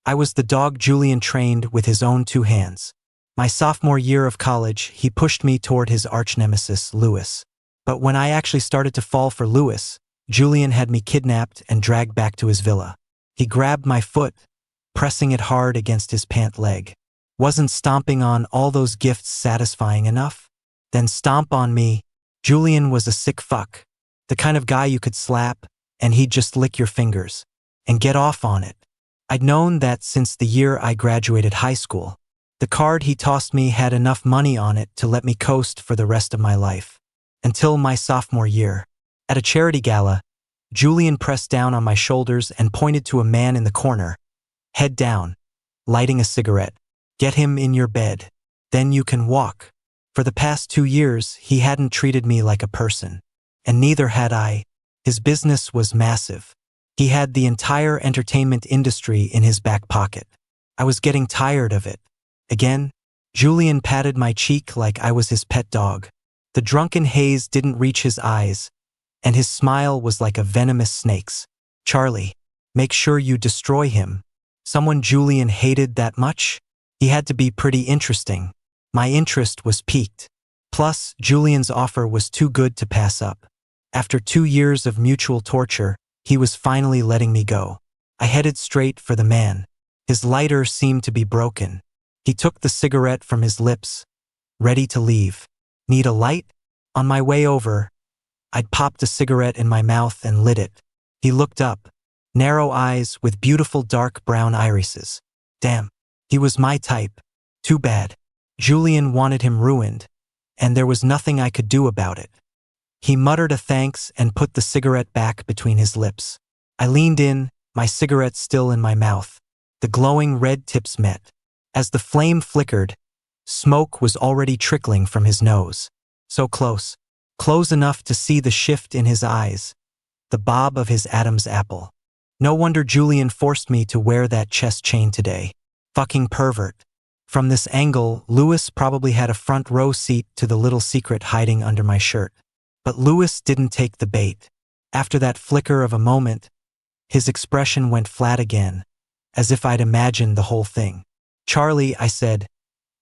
I was the dog Julian trained with his own 2 hands. My sophomore year of college, he pushed me toward his arch-nemesis, Lewis. But when I actually started to fall for Lewis, Julian had me kidnapped and dragged back to his villa. He grabbed my foot, pressing it hard against his pant leg. Wasn't stomping on all those gifts satisfying enough? Then stomp on me. Julian was a sick fuck. The kind of guy you could slap, and he'd just lick your fingers and get off on it. I'd known that since the year I graduated high school. The card he tossed me had enough money on it to let me coast for the rest of my life. Until my sophomore year. At a charity gala, Julian pressed down on my shoulders and pointed to a man in the corner, head down, lighting a cigarette. Get him in your bed. Then you can walk. For the past 2 years, he hadn't treated me like a person. And neither had I. His business was massive. He had the entire entertainment industry in his back pocket. I was getting tired of it. Again, Julian patted my cheek like I was his pet dog. The drunken haze didn't reach his eyes, and his smile was like a venomous snake's. Charlie, make sure you destroy him. Someone Julian hated that much? He had to be pretty interesting. My interest was piqued. Plus, Julian's offer was too good to pass up. After 2 years of mutual torture, he was finally letting me go. I headed straight for the man. His lighter seemed to be broken. He took the cigarette from his lips, ready to leave. Need a light? On my way over, I'd popped a cigarette in my mouth and lit it. He looked up, narrow eyes with beautiful dark brown irises. Damn, he was my type. Too bad. Julian wanted him ruined, and there was nothing I could do about it. He muttered a thanks and put the cigarette back between his lips. I leaned in, my cigarette still in my mouth. The glowing red tips met. As the flame flickered, smoke was already trickling from his nose. So close. Close enough to see the shift in his eyes. The bob of his Adam's apple. No wonder Julian forced me to wear that chest chain today. Fucking pervert. From this angle, Lewis probably had a front row seat to the little secret hiding under my shirt. But Lewis didn't take the bait. After that flicker of a moment, his expression went flat again, as if I'd imagined the whole thing. Charlie, I said,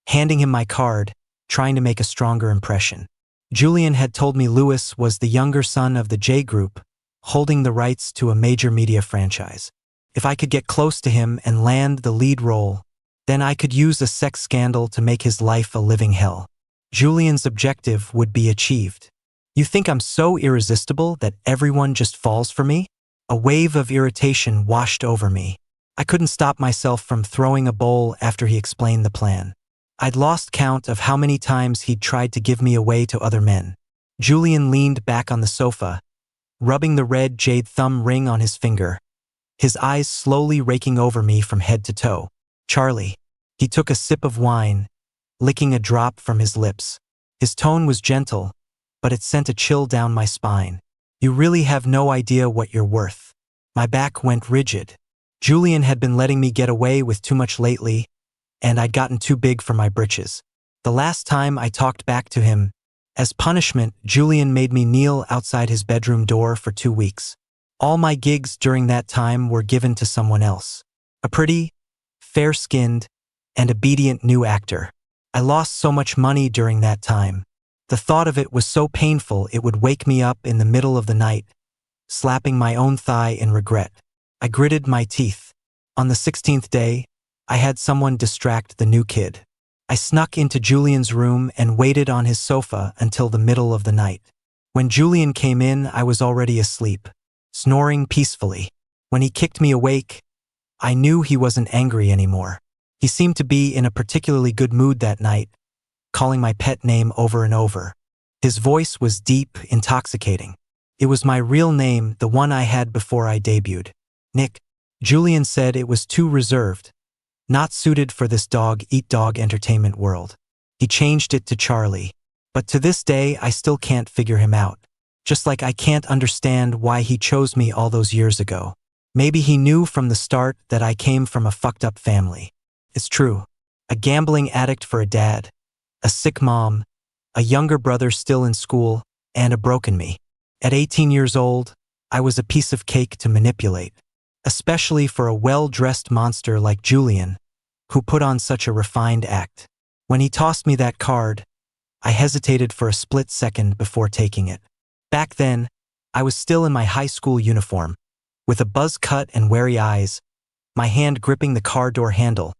handing him my card, trying to make a stronger impression. Julian had told me Lewis was the younger son of the J Group, holding the rights to a major media franchise. If I could get close to him and land the lead role, then I could use a sex scandal to make his life a living hell. Julian's objective would be achieved. You think I'm so irresistible that everyone just falls for me? A wave of irritation washed over me. I couldn't stop myself from throwing a bowl after he explained the plan. I'd lost count of how many times he'd tried to give me away to other men. Julian leaned back on the sofa, rubbing the red jade thumb ring on his finger, his eyes slowly raking over me from head to toe. Charlie. He took a sip of wine, licking a drop from his lips. His tone was gentle, but it sent a chill down my spine. You really have no idea what you're worth. My back went rigid. Julian had been letting me get away with too much lately, and I'd gotten too big for my britches. The last time I talked back to him, as punishment, Julian made me kneel outside his bedroom door for 2 weeks. All my gigs during that time were given to someone else. A pretty, fair-skinned, and obedient new actor. I lost so much money during that time. The thought of it was so painful it would wake me up in the middle of the night, slapping my own thigh in regret. I gritted my teeth. On the 16th day, I had someone distract the new kid. I snuck into Julian's room and waited on his sofa until the middle of the night. When Julian came in, I was already asleep, snoring peacefully. When he kicked me awake, I knew he wasn't angry anymore. He seemed to be in a particularly good mood that night, calling my pet name over and over. His voice was deep, intoxicating. It was my real name, the one I had before I debuted. Nick. Julian said it was too reserved, not suited for this dog-eat-dog entertainment world. He changed it to Charlie. But to this day, I still can't figure him out. Just like I can't understand why he chose me all those years ago. Maybe he knew from the start that I came from a fucked up family. It's true. A gambling addict for a dad, a sick mom, a younger brother still in school, and a broken me. At 18 years old, I was a piece of cake to manipulate. especially for a well-dressed monster like Julian, who put on such a refined act. When he tossed me that card, I hesitated for a split second before taking it. Back then, I was still in my high school uniform, with a buzz cut and wary eyes, my hand gripping the car door handle,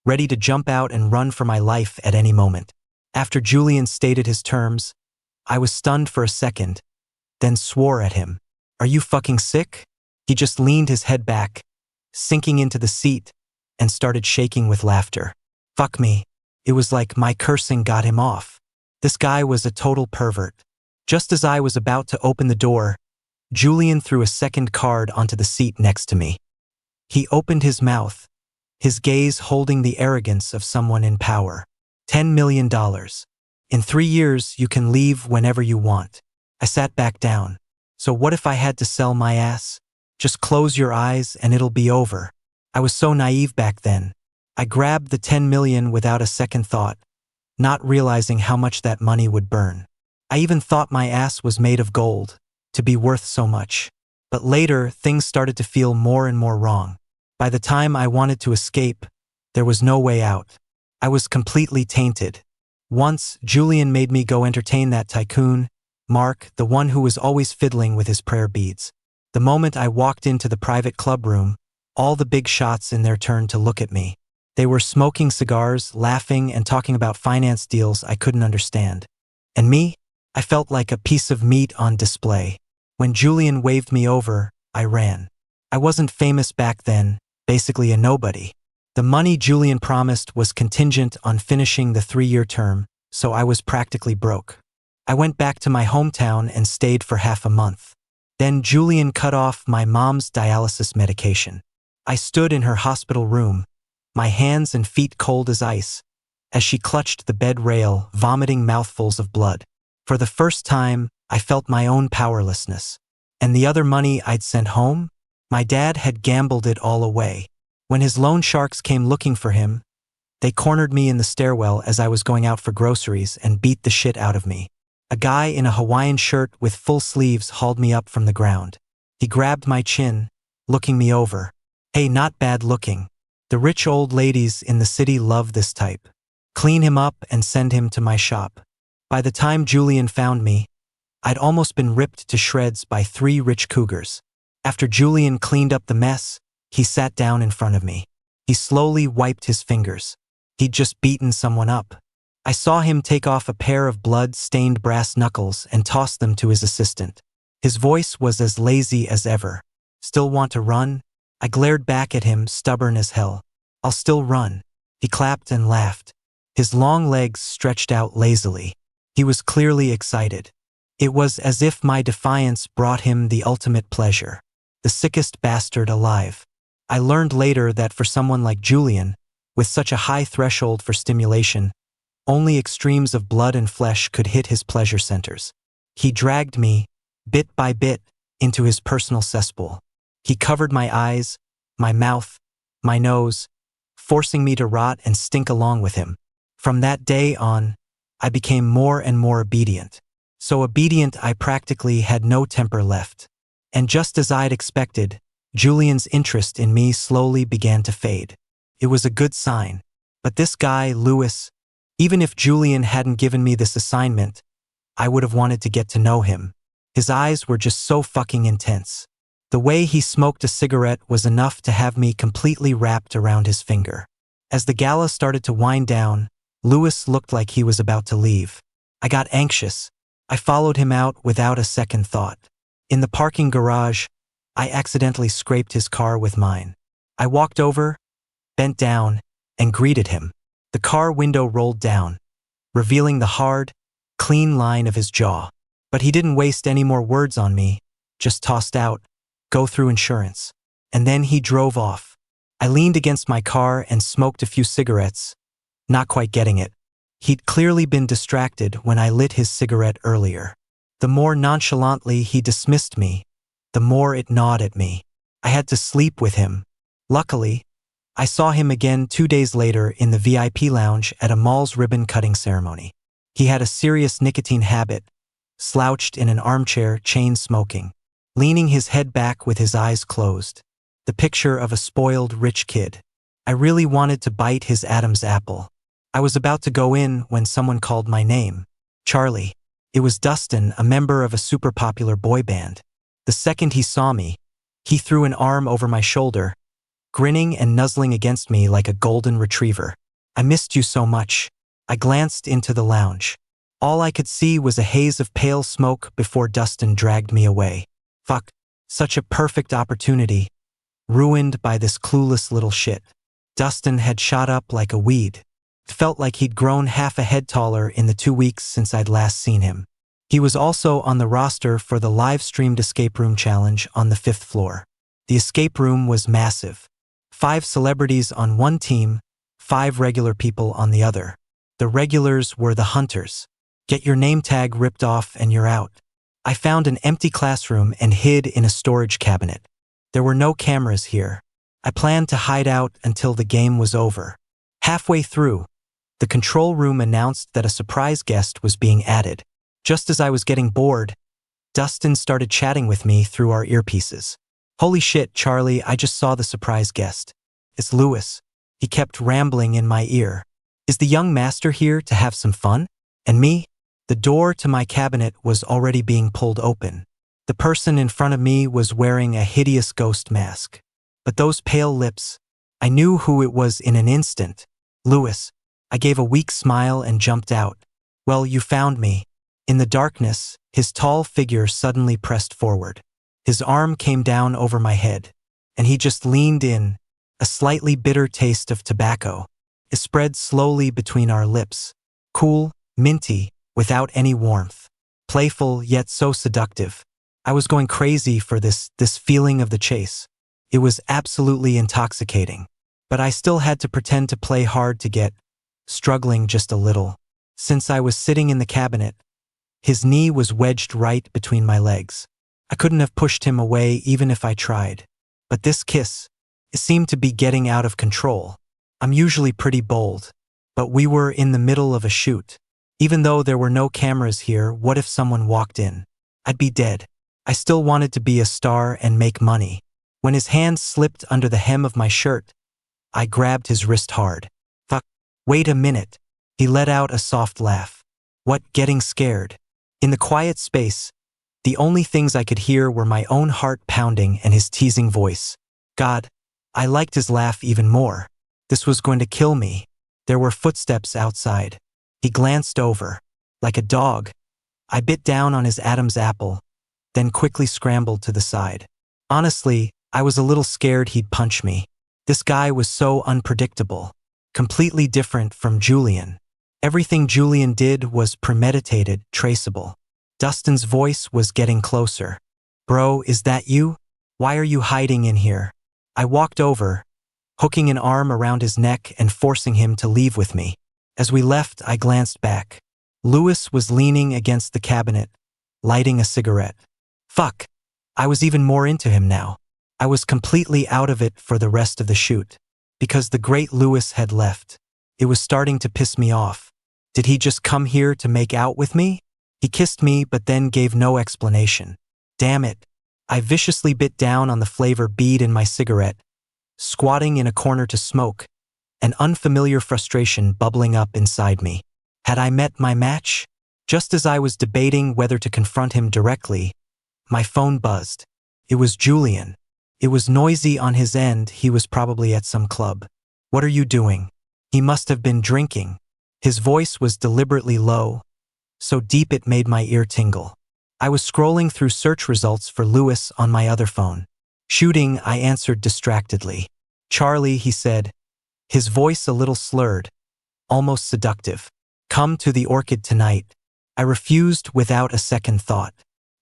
ready to jump out and run for my life at any moment. After Julian stated his terms, I was stunned for a second, then swore at him. "Are you fucking sick?" He just leaned his head back, sinking into the seat, and started shaking with laughter. Fuck me. It was like my cursing got him off. This guy was a total pervert. Just as I was about to open the door, Julian threw a second card onto the seat next to me. He opened his mouth, his gaze holding the arrogance of someone in power. $10 million. In 3 years, you can leave whenever you want. I sat back down. So what if I had to sell my ass? Just close your eyes and it'll be over. I was so naive back then. I grabbed the 10 million without a second thought, not realizing how much that money would burn. I even thought my ass was made of gold, to be worth so much. But later, things started to feel more and more wrong. By the time I wanted to escape, there was no way out. I was completely tainted. Once, Julian made me go entertain that tycoon, Mark, the one who was always fiddling with his prayer beads. The moment I walked into the private club room, all the big shots in their turn to look at me. They were smoking cigars, laughing, and talking about finance deals I couldn't understand. And me? I felt like a piece of meat on display. When Julian waved me over, I ran. I wasn't famous back then, basically a nobody. The money Julian promised was contingent on finishing the 3-year term, so I was practically broke. I went back to my hometown and stayed for half a month. Then Julian cut off my mom's dialysis medication. I stood in her hospital room, my hands and feet cold as ice, as she clutched the bed rail, vomiting mouthfuls of blood. For the first time, I felt my own powerlessness. And the other money I'd sent home? My dad had gambled it all away. When his loan sharks came looking for him, they cornered me in the stairwell as I was going out for groceries and beat the shit out of me. A guy in a Hawaiian shirt with full sleeves hauled me up from the ground. He grabbed my chin, looking me over. Hey, not bad looking. The rich old ladies in the city love this type. Clean him up and send him to my shop. By the time Julian found me, I'd almost been ripped to shreds by 3 rich cougars. After Julian cleaned up the mess, he sat down in front of me. He slowly wiped his fingers. He'd just beaten someone up. I saw him take off a pair of blood-stained brass knuckles and toss them to his assistant. His voice was as lazy as ever. Still want to run? I glared back at him, stubborn as hell. I'll still run. He clapped and laughed. His long legs stretched out lazily. He was clearly excited. It was as if my defiance brought him the ultimate pleasure. The sickest bastard alive. I learned later that for someone like Julian, with such a high threshold for stimulation, only extremes of blood and flesh could hit his pleasure centers. He dragged me, bit by bit, into his personal cesspool. He covered my eyes, my mouth, my nose, forcing me to rot and stink along with him. From that day on, I became more and more obedient. So obedient I practically had no temper left. And just as I'd expected, Julian's interest in me slowly began to fade. It was a good sign. But this guy, Lewis, even if Julian hadn't given me this assignment, I would have wanted to get to know him. His eyes were just so fucking intense. The way he smoked a cigarette was enough to have me completely wrapped around his finger. As the gala started to wind down, Lewis looked like he was about to leave. I got anxious. I followed him out without a second thought. In the parking garage, I accidentally scraped his car with mine. I walked over, bent down, and greeted him. The car window rolled down, revealing the hard, clean line of his jaw. But he didn't waste any more words on me, just tossed out, "Go through insurance." And then he drove off. I leaned against my car and smoked a few cigarettes, not quite getting it. He'd clearly been distracted when I lit his cigarette earlier. The more nonchalantly he dismissed me, the more it gnawed at me. I had to sleep with him. Luckily, I saw him again 2 days later in the VIP lounge at a mall's ribbon-cutting ceremony. He had a serious nicotine habit, slouched in an armchair, chain smoking, leaning his head back with his eyes closed. the picture of a spoiled rich kid. I really wanted to bite his Adam's apple. I was about to go in when someone called my name. Charlie. It was Dustin, a member of a super popular boy band. The second he saw me, he threw an arm over my shoulder, grinning and nuzzling against me like a golden retriever. I missed you so much. I glanced into the lounge. All I could see was a haze of pale smoke before Dustin dragged me away. Fuck. Such a perfect opportunity. Ruined by this clueless little shit. Dustin had shot up like a weed. It felt like he'd grown half a head taller in the 2 weeks since I'd last seen him. He was also on the roster for the live-streamed escape room challenge on the 5th floor. The escape room was massive. 5 celebrities on one team, 5 regular people on the other. The regulars were the hunters. Get your name tag ripped off and you're out. I found an empty classroom and hid in a storage cabinet. There were no cameras here. I planned to hide out until the game was over. Halfway through, the control room announced that a surprise guest was being added. Just as I was getting bored, Dustin started chatting with me through our earpieces. Holy shit, Charlie, I just saw the surprise guest. It's Louis. He kept rambling in my ear. Is the young master here to have some fun? And me? The door to my cabinet was already being pulled open. The person in front of me was wearing a hideous ghost mask. But those pale lips, I knew who it was in an instant. Louis. I gave a weak smile and jumped out. Well, you found me. In the darkness, his tall figure suddenly pressed forward. His arm came down over my head, and he just leaned in, a slightly bitter taste of tobacco. It spread slowly between our lips. Cool, minty, without any warmth. Playful, yet so seductive. I was going crazy for this feeling of the chase. It was absolutely intoxicating. But I still had to pretend to play hard to get, struggling just a little. Since I was sitting in the cabinet, his knee was wedged right between my legs. I couldn't have pushed him away even if I tried. But this kiss, it seemed to be getting out of control. I'm usually pretty bold, but we were in the middle of a shoot. Even though there were no cameras here, what if someone walked in? I'd be dead. I still wanted to be a star and make money. When his hand slipped under the hem of my shirt, I grabbed his wrist hard. Fuck. Wait a minute. He let out a soft laugh. What, getting scared? In the quiet space, the only things I could hear were my own heart pounding and his teasing voice. God, I liked his laugh even more. This was going to kill me. There were footsteps outside. He glanced over. Like a dog, I bit down on his Adam's apple, then quickly scrambled to the side. Honestly, I was a little scared he'd punch me. This guy was so unpredictable. Completely different from Julian. Everything Julian did was premeditated, traceable. Dustin's voice was getting closer. Bro, is that you? Why are you hiding in here? I walked over, hooking an arm around his neck and forcing him to leave with me. As we left, I glanced back. Louis was leaning against the cabinet, lighting a cigarette. Fuck. I was even more into him now. I was completely out of it for the rest of the shoot. Because the great Louis had left. It was starting to piss me off. Did he just come here to make out with me? He kissed me but then gave no explanation. Damn it. I viciously bit down on the flavor bead in my cigarette, squatting in a corner to smoke, an unfamiliar frustration bubbling up inside me. Had I met my match? Just as I was debating whether to confront him directly, my phone buzzed. It was Julian. It was noisy on his end. He was probably at some club. What are you doing? He must have been drinking. His voice was deliberately low, so deep it made my ear tingle. I was scrolling through search results for Louis on my other phone. Shooting, I answered distractedly. Charlie, he said, his voice a little slurred, almost seductive. Come to the Orchid tonight. I refused without a second thought.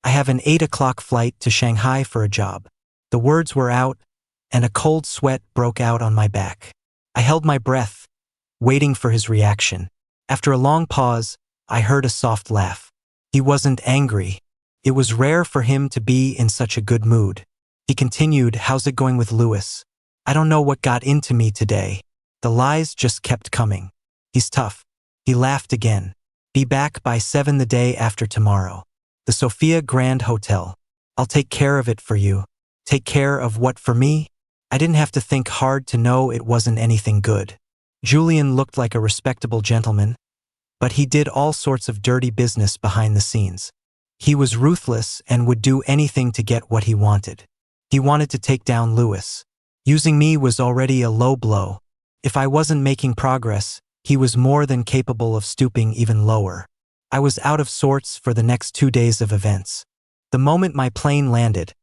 I have an 8 o'clock flight to Shanghai for a job. The words were out, and a cold sweat broke out on my back. I held my breath, waiting for his reaction. After a long pause, I heard a soft laugh. He wasn't angry. It was rare for him to be in such a good mood. He continued, how's it going with Louis? I don't know what got into me today. The lies just kept coming. He's tough. He laughed again. Be back by 7 the day after tomorrow. The Sophia Grand Hotel. I'll take care of it for you. Take care of what for me? I didn't have to think hard to know it wasn't anything good. Julian looked like a respectable gentleman, but he did all sorts of dirty business behind the scenes. He was ruthless and would do anything to get what he wanted. He wanted to take down Louis. Using me was already a low blow. If I wasn't making progress, he was more than capable of stooping even lower. I was out of sorts for the next 2 days of events. The moment my plane landed,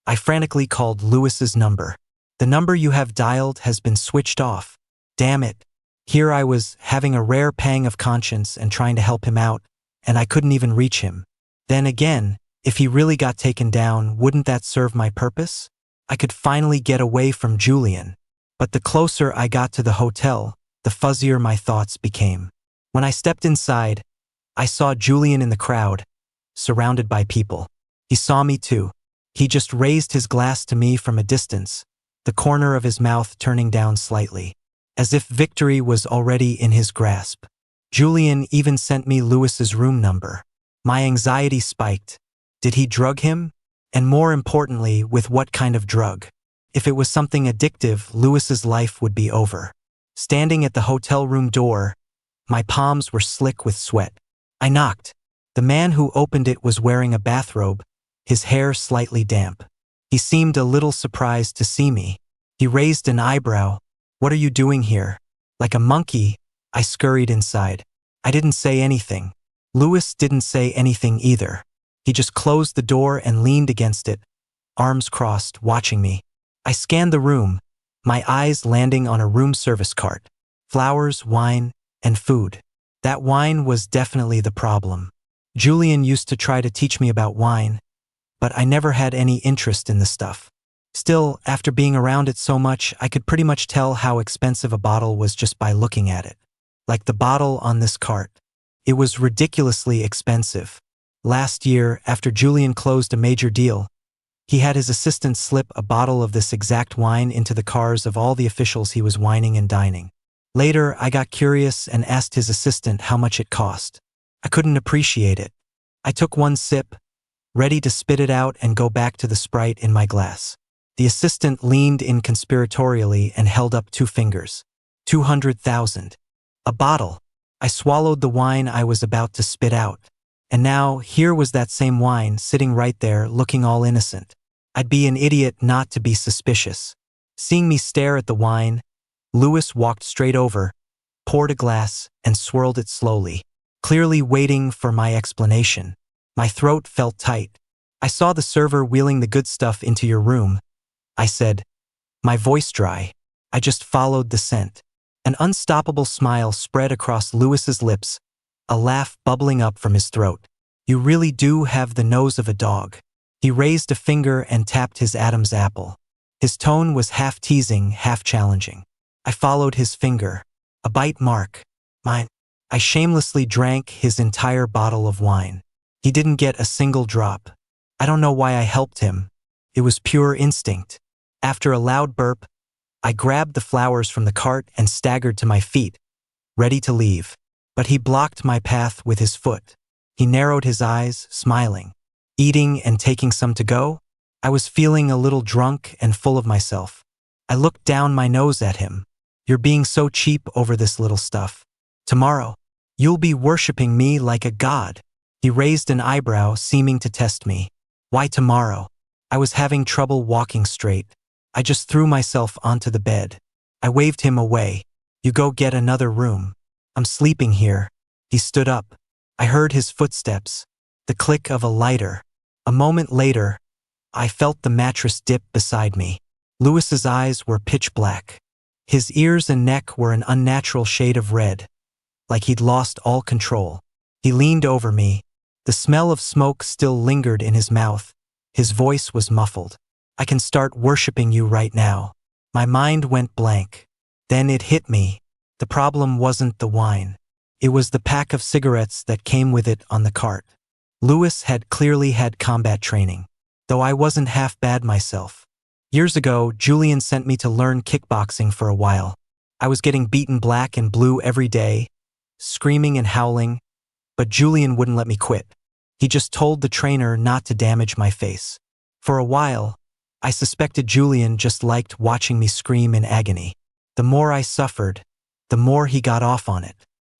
I frantically called Louis's number. "The number you have dialed has been switched off." Damn it. Here I was, having a rare pang of conscience and trying to help him out, and I couldn't even reach him. Then again, if he really got taken down, wouldn't that serve my purpose? I could finally get away from Julian. But the closer I got to the hotel, the fuzzier my thoughts became. When I stepped inside, I saw Julian in the crowd, surrounded by people. He saw me too. He just raised his glass to me from a distance, the corner of his mouth turning down slightly, as if victory was already in his grasp. Julian even sent me Louis's room number. My anxiety spiked. Did he drug him? And more importantly, with what kind of drug? If it was something addictive, Louis's life would be over. Standing at the hotel room door, my palms were slick with sweat. I knocked. The man who opened it was wearing a bathrobe, his hair slightly damp. He seemed a little surprised to see me. He raised an eyebrow. "What are you doing here?" Like a monkey, I scurried inside. I didn't say anything. Louis didn't say anything either. He just closed the door and leaned against it, arms crossed, watching me. I scanned the room, my eyes landing on a room service cart. Flowers, wine, and food. That wine was definitely the problem. Julian used to try to teach me about wine, but I never had any interest in the stuff. Still, after being around it so much, I could pretty much tell how expensive a bottle was just by looking at it. Like the bottle on this cart. It was ridiculously expensive. Last year, after Julian closed a major deal, he had his assistant slip a bottle of this exact wine into the cars of all the officials he was wining and dining. Later, I got curious and asked his assistant how much it cost. I couldn't appreciate it. I took one sip, ready to spit it out and go back to the Sprite in my glass. The assistant leaned in conspiratorially and held up 2 fingers. 200,000. A bottle. I swallowed the wine I was about to spit out. And now, here was that same wine sitting right there, looking all innocent. I'd be an idiot not to be suspicious. Seeing me stare at the wine, Louis walked straight over, poured a glass, and swirled it slowly, clearly waiting for my explanation. My throat felt tight. "I saw the server wheeling the good stuff into your room," I said, my voice dry. I just followed the scent. An unstoppable smile spread across Louis's lips, a laugh bubbling up from his throat. "You really do have the nose of a dog." He raised a finger and tapped his Adam's apple. His tone was half teasing, half challenging. I followed his finger. A bite mark. Mine. I shamelessly drank his entire bottle of wine. He didn't get a single drop. I don't know why I helped him. It was pure instinct. After a loud burp, I grabbed the flowers from the cart and staggered to my feet, ready to leave. But he blocked my path with his foot. He narrowed his eyes, smiling. Eating and taking some to go? I was feeling a little drunk and full of myself. I looked down my nose at him. "You're being so cheap over this little stuff. Tomorrow, you'll be worshipping me like a god." He raised an eyebrow, seeming to test me. "Why tomorrow?" I was having trouble walking straight. I just threw myself onto the bed. I waved him away. "You go get another room. I'm sleeping here." He stood up. I heard his footsteps, the click of a lighter. A moment later, I felt the mattress dip beside me. Louis's eyes were pitch black. His ears and neck were an unnatural shade of red, like he'd lost all control. He leaned over me. The smell of smoke still lingered in his mouth. His voice was muffled. "I can start worshipping you right now." My mind went blank. Then it hit me. The problem wasn't the wine. It was the pack of cigarettes that came with it on the cart. Louis had clearly had combat training, though I wasn't half bad myself. Years ago, Julian sent me to learn kickboxing for a while. I was getting beaten black and blue every day, screaming and howling, but Julian wouldn't let me quit. He just told the trainer not to damage my face. For a while, I suspected Julian just liked watching me scream in agony. The more I suffered, the more he got off on it.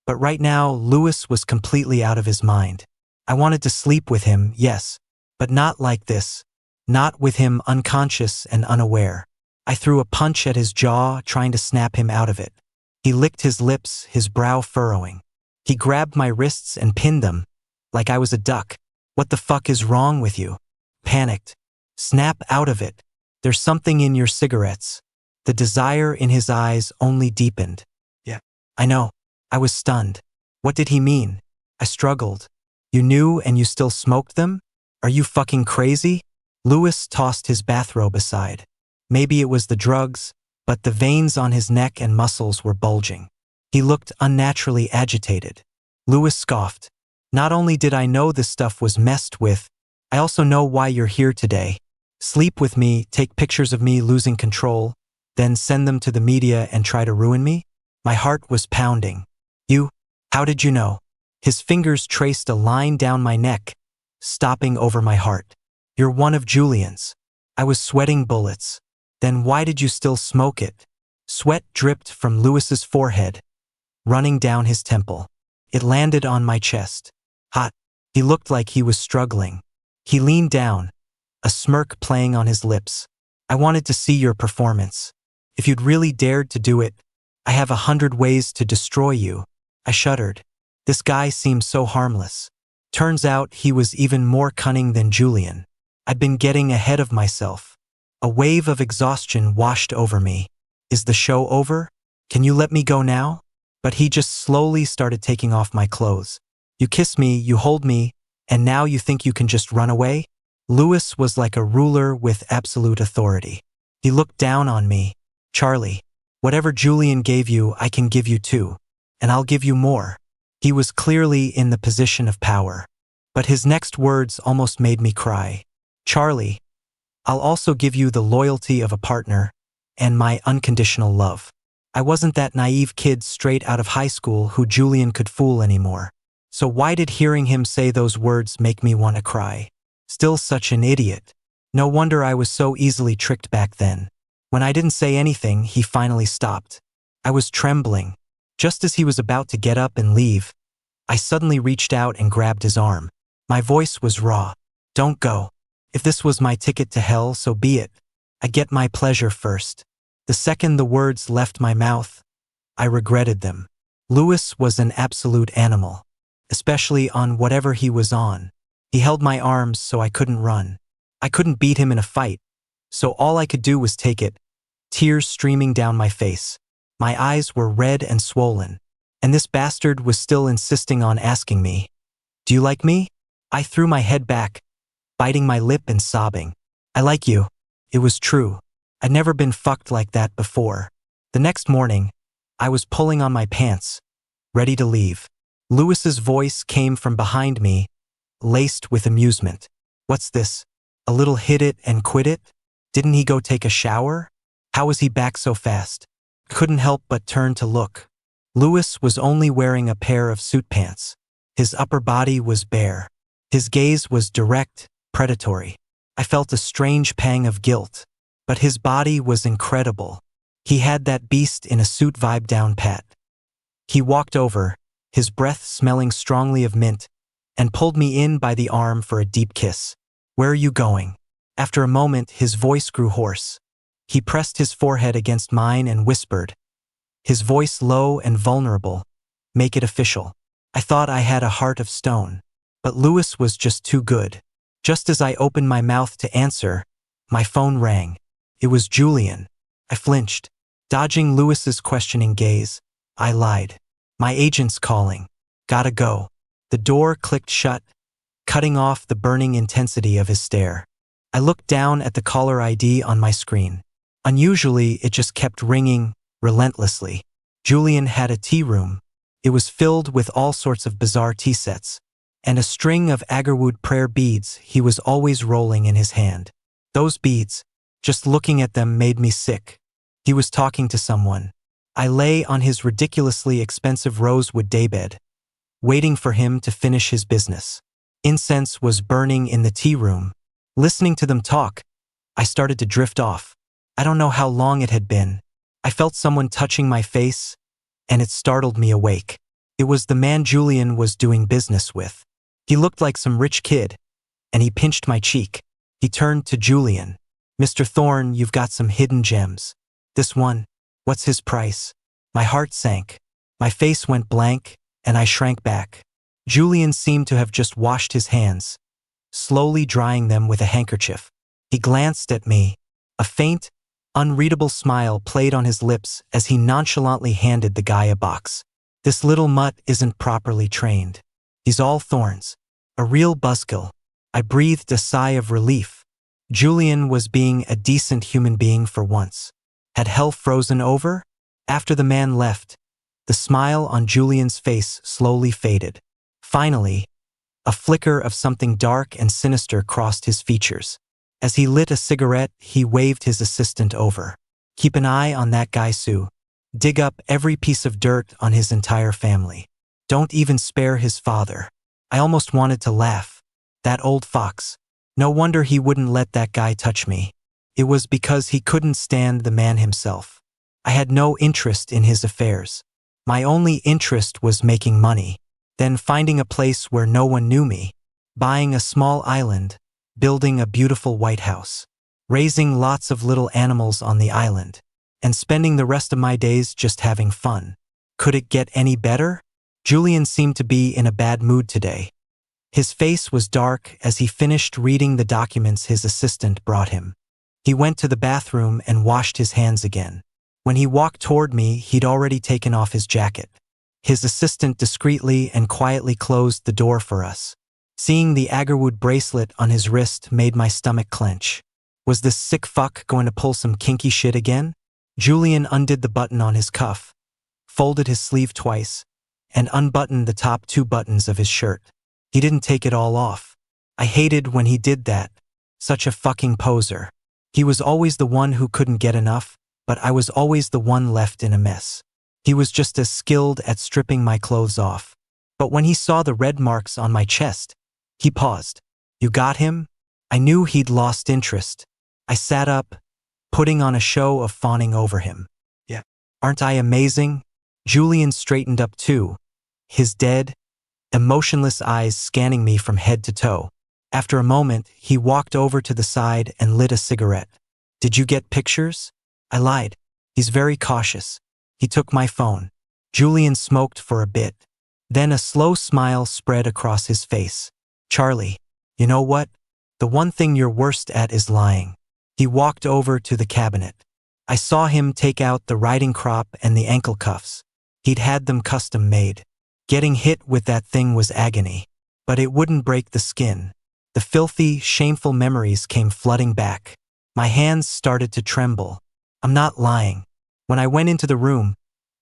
But right now, Louis was completely out of his mind. I wanted to sleep with him, yes, but not like this. Not with him unconscious and unaware. I threw a punch at his jaw, trying to snap him out of it. He licked his lips, his brow furrowing. He grabbed my wrists and pinned them, like I was a duck. What the fuck is wrong with you? Panicked. Snap out of it. There's something in your cigarettes. The desire in his eyes only deepened. Yeah. I know. I was stunned. What did he mean? I struggled. You knew and you still smoked them? Are you fucking crazy? Louis tossed his bathrobe aside. Maybe it was the drugs, but the veins on his neck and muscles were bulging. He looked unnaturally agitated. Louis scoffed. Not only did I know this stuff was messed with, I also know why you're here today. Sleep with me, take pictures of me losing control, then send them to the media and try to ruin me? My heart was pounding. You? How did you know? His fingers traced a line down my neck, stopping over my heart. You're one of Julian's. I was sweating bullets. Then why did you still smoke it? Sweat dripped from Louis's forehead, running down his temple. It landed on my chest. Hot. He looked like he was struggling. He leaned down, a smirk playing on his lips. I wanted to see your performance. If you'd really dared to do it, I have 100 ways to destroy you. I shuddered. This guy seemed so harmless. Turns out he was even more cunning than Julian. I'd been getting ahead of myself. A wave of exhaustion washed over me. Is the show over? Can you let me go now? But he just slowly started taking off my clothes. You kiss me, you hold me, and now you think you can just run away? Louis was like a ruler with absolute authority. He looked down on me. Charlie, whatever Julian gave you, I can give you too. And I'll give you more. He was clearly in the position of power. But his next words almost made me cry. Charlie, I'll also give you the loyalty of a partner and my unconditional love. I wasn't that naive kid straight out of high school who Julian could fool anymore. So why did hearing him say those words make me want to cry? Still such an idiot. No wonder I was so easily tricked back then. When I didn't say anything, he finally stopped. I was trembling. Just as he was about to get up and leave, I suddenly reached out and grabbed his arm. My voice was raw. Don't go. If this was my ticket to hell, so be it. I get my pleasure first. The second the words left my mouth, I regretted them. Louis was an absolute animal, especially on whatever he was on. He held my arms so I couldn't run. I couldn't beat him in a fight, so all I could do was take it, tears streaming down my face. My eyes were red and swollen, and this bastard was still insisting on asking me, "Do you like me?" I threw my head back, biting my lip and sobbing. "I like you." It was true. I'd never been fucked like that before. The next morning, I was pulling on my pants, ready to leave. Louis's voice came from behind me, laced with amusement. What's this? A little hit it and quit it? Didn't he go take a shower? How was he back so fast? Couldn't help but turn to look. Louis was only wearing a pair of suit pants. His upper body was bare. His gaze was direct, predatory. I felt a strange pang of guilt. But his body was incredible. He had that beast in a suit vibe down pat. He walked over, his breath smelling strongly of mint, and pulled me in by the arm for a deep kiss. "Where are you going?" After a moment, his voice grew hoarse. He pressed his forehead against mine and whispered, his voice low and vulnerable, "Make it official." I thought I had a heart of stone, but Louis was just too good. Just as I opened my mouth to answer, my phone rang. It was Julian. I flinched. Dodging Louis's questioning gaze, I lied. "My agent's calling. Gotta go." The door clicked shut, cutting off the burning intensity of his stare. I looked down at the caller ID on my screen. Unusually, it just kept ringing, relentlessly. Julian had a tea room. It was filled with all sorts of bizarre tea sets, and a string of agarwood prayer beads he was always rolling in his hand. Those beads, just looking at them made me sick. He was talking to someone. I lay on his ridiculously expensive rosewood daybed, waiting for him to finish his business. Incense was burning in the tea room. Listening to them talk, I started to drift off. I don't know how long it had been. I felt someone touching my face, and it startled me awake. It was the man Julian was doing business with. He looked like some rich kid, and he pinched my cheek. He turned to Julian. "Mr. Thorne, you've got some hidden gems. This one, what's his price?" My heart sank. My face went blank, and I shrank back. Julian seemed to have just washed his hands, slowly drying them with a handkerchief. He glanced at me. A faint, unreadable smile played on his lips as he nonchalantly handed the guy a box. "This little mutt isn't properly trained. He's all thorns. A real buzzkill." I breathed a sigh of relief. Julian was being a decent human being for once. Had hell frozen over? After the man left, the smile on Julian's face slowly faded. Finally, a flicker of something dark and sinister crossed his features. As he lit a cigarette, he waved his assistant over. "Keep an eye on that guy, Sue. Dig up every piece of dirt on his entire family. Don't even spare his father." I almost wanted to laugh. That old fox. No wonder he wouldn't let that guy touch me. It was because he couldn't stand the man himself. I had no interest in his affairs. My only interest was making money, then finding a place where no one knew me, buying a small island, building a beautiful white house, raising lots of little animals on the island, and spending the rest of my days just having fun. Could it get any better? Julian seemed to be in a bad mood today. His face was dark as he finished reading the documents his assistant brought him. He went to the bathroom and washed his hands again. When he walked toward me, he'd already taken off his jacket. His assistant discreetly and quietly closed the door for us. Seeing the agarwood bracelet on his wrist made my stomach clench. Was this sick fuck going to pull some kinky shit again? Julian undid the button on his cuff, folded his sleeve twice, and unbuttoned the top 2 buttons of his shirt. He didn't take it all off. I hated when he did that. Such a fucking poser. He was always the one who couldn't get enough, but I was always the one left in a mess. He was just as skilled at stripping my clothes off. But when he saw the red marks on my chest, he paused. "You got him?" I knew he'd lost interest. I sat up, putting on a show of fawning over him. "Yeah. Aren't I amazing?" Julian straightened up too, his dead, emotionless eyes scanning me from head to toe. After a moment, he walked over to the side and lit a cigarette. "Did you get pictures?" I lied. He's very cautious. He took my phone. Julian smoked for a bit. Then a slow smile spread across his face. "Charlie, you know what? The one thing you're worst at is lying." He walked over to the cabinet. I saw him take out the riding crop and the ankle cuffs. He'd had them custom made. Getting hit with that thing was agony. But it wouldn't break the skin. The filthy, shameful memories came flooding back. My hands started to tremble. I'm not lying. When I went into the room,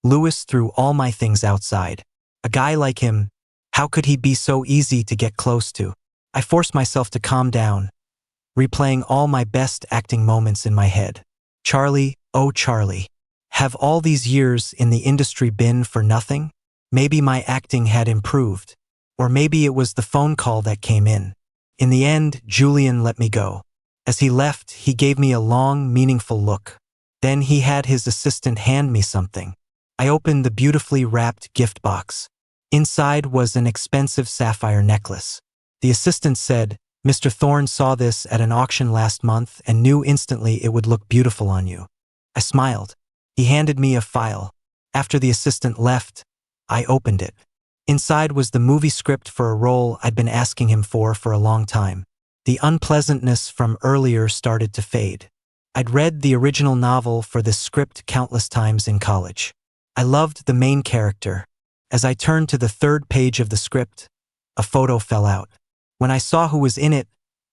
Lewis threw all my things outside. A guy like him, how could he be so easy to get close to? I forced myself to calm down, replaying all my best acting moments in my head. Charlie, oh Charlie, have all these years in the industry been for nothing? Maybe my acting had improved, or maybe it was the phone call that came in. In the end, Julian let me go. As he left, he gave me a long, meaningful look. Then he had his assistant hand me something. I opened the beautifully wrapped gift box. Inside was an expensive sapphire necklace. The assistant said, "Mr. Thorne saw this at an auction last month and knew instantly it would look beautiful on you." I smiled. He handed me a file. After the assistant left, I opened it. Inside was the movie script for a role I'd been asking him for a long time. The unpleasantness from earlier started to fade. I'd read the original novel for this script countless times in college. I loved the main character. As I turned to the 3rd page of the script, a photo fell out. When I saw who was in it,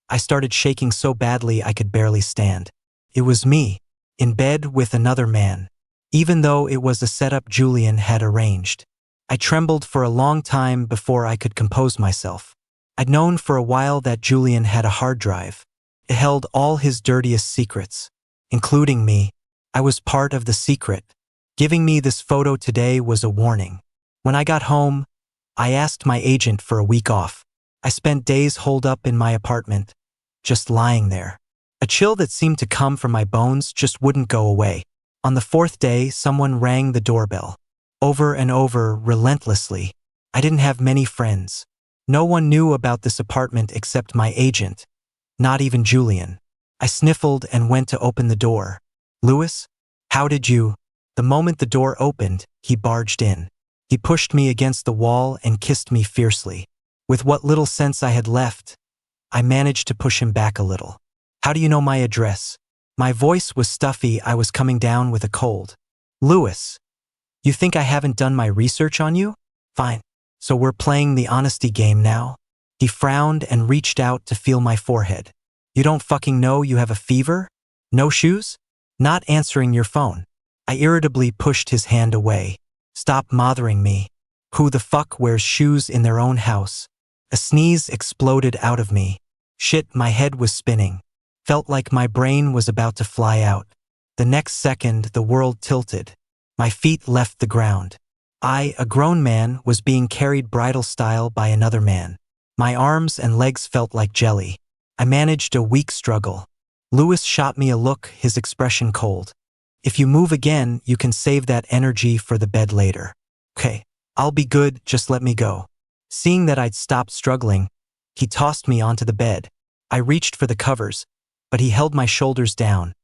I started shaking so badly I could barely stand. It was me, in bed with another man, even though it was a setup Julian had arranged. I trembled for a long time before I could compose myself. I'd known for a while that Julian had a hard drive. It held all his dirtiest secrets, including me. I was part of the secret. Giving me this photo today was a warning. When I got home, I asked my agent for a week off. I spent days holed up in my apartment, just lying there. A chill that seemed to come from my bones just wouldn't go away. On the fourth day, someone rang the doorbell. Over and over, relentlessly. I didn't have many friends. No one knew about this apartment except my agent. Not even Julian. I sniffled and went to open the door. Louis? How did you? The moment the door opened, he barged in. He pushed me against the wall and kissed me fiercely. With what little sense I had left, I managed to push him back a little. How do you know my address? My voice was stuffy. I was coming down with a cold. Louis, you think I haven't done my research on you? Fine. So we're playing the honesty game now? He frowned and reached out to feel my forehead. You don't fucking know you have a fever? No shoes? Not answering your phone. I irritably pushed his hand away. Stop bothering me. Who the fuck wears shoes in their own house? A sneeze exploded out of me. Shit, my head was spinning. Felt like my brain was about to fly out. The next second, the world tilted. My feet left the ground. I, a grown man, was being carried bridal style by another man. My arms and legs felt like jelly. I managed a weak struggle. Louis shot me a look, his expression cold. If you move again, you can save that energy for the bed later. Okay, I'll be good, just let me go. Seeing that I'd stopped struggling, he tossed me onto the bed. I reached for the covers, but he held my shoulders down,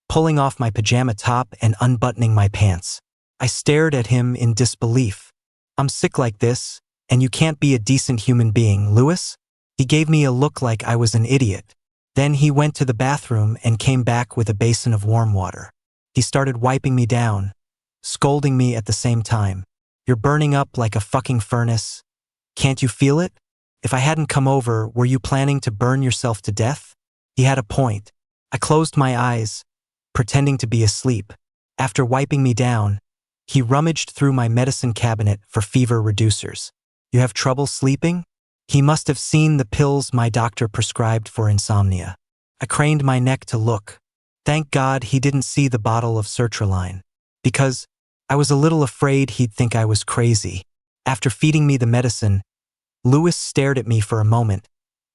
pulling off my pajama top and unbuttoning my pants. I stared at him in disbelief. I'm sick like this, and you can't be a decent human being, Louis? He gave me a look like I was an idiot. Then he went to the bathroom and came back with a basin of warm water. He started wiping me down, scolding me at the same time. You're burning up like a fucking furnace. Can't you feel it? If I hadn't come over, were you planning to burn yourself to death? He had a point. I closed my eyes, pretending to be asleep. After wiping me down, he rummaged through my medicine cabinet for fever reducers. You have trouble sleeping? He must have seen the pills my doctor prescribed for insomnia. I craned my neck to look. Thank God he didn't see the bottle of sertraline, because I was a little afraid he'd think I was crazy. After feeding me the medicine, Louis stared at me for a moment,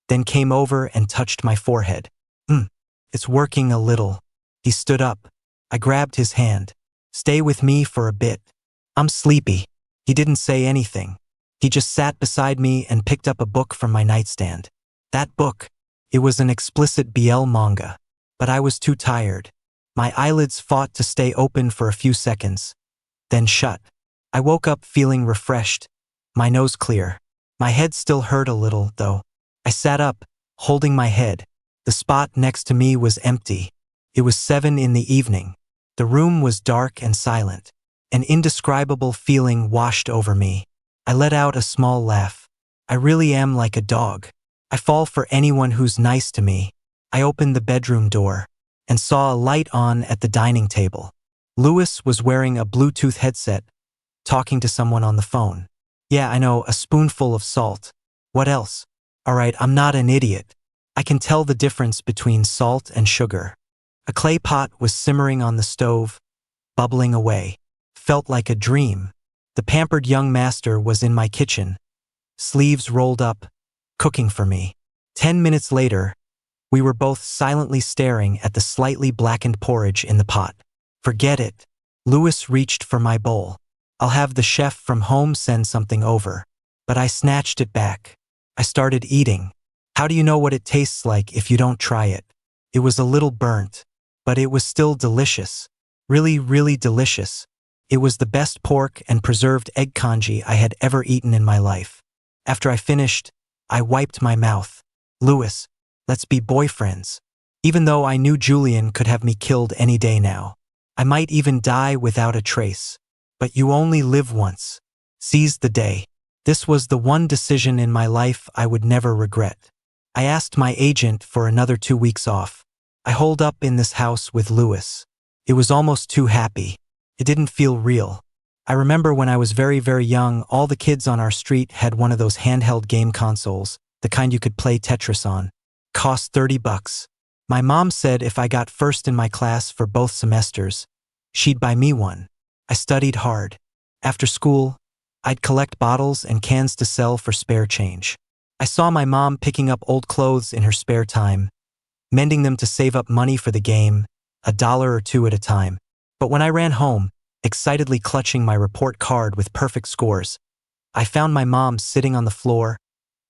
then came over and touched my forehead. It's working a little. He stood up. I grabbed his hand. Stay with me for a bit. I'm sleepy. He didn't say anything. He just sat beside me and picked up a book from my nightstand. That book, it was an explicit BL manga. But I was too tired. My eyelids fought to stay open for a few seconds, then shut. I woke up feeling refreshed, my nose clear. My head still hurt a little, though. I sat up, holding my head. The spot next to me was empty. It was 7 in the evening. The room was dark and silent. An indescribable feeling washed over me. I let out a small laugh. I really am like a dog. I fall for anyone who's nice to me. I opened the bedroom door and saw a light on at the dining table. Louis was wearing a Bluetooth headset, talking to someone on the phone. Yeah, I know, a spoonful of salt. What else? All right, I'm not an idiot. I can tell the difference between salt and sugar. A clay pot was simmering on the stove, bubbling away. Felt like a dream. The pampered young master was in my kitchen, sleeves rolled up, cooking for me. 10 minutes later, we were both silently staring at the slightly blackened porridge in the pot. Forget it. Louis reached for my bowl. I'll have the chef from home send something over. But I snatched it back. I started eating. How do you know what it tastes like if you don't try it? It was a little burnt, but it was still delicious. Really, really delicious. It was the best pork and preserved egg congee I had ever eaten in my life. After I finished, I wiped my mouth. Louis, let's be boyfriends. Even though I knew Julian could have me killed any day now. I might even die without a trace. But you only live once. Seize the day. This was the one decision in my life I would never regret. I asked my agent for another 2 weeks off. I holed up in this house with Louis. It was almost too happy. It didn't feel real. I remember when I was very, very young, all the kids on our street had one of those handheld game consoles, the kind you could play Tetris on. Cost $30. My mom said if I got first in my class for both semesters, she'd buy me one. I studied hard. After school, I'd collect bottles and cans to sell for spare change. I saw my mom picking up old clothes in her spare time, mending them to save up money for the game, $1 or $2 at a time. But when I ran home, excitedly clutching my report card with perfect scores, I found my mom sitting on the floor,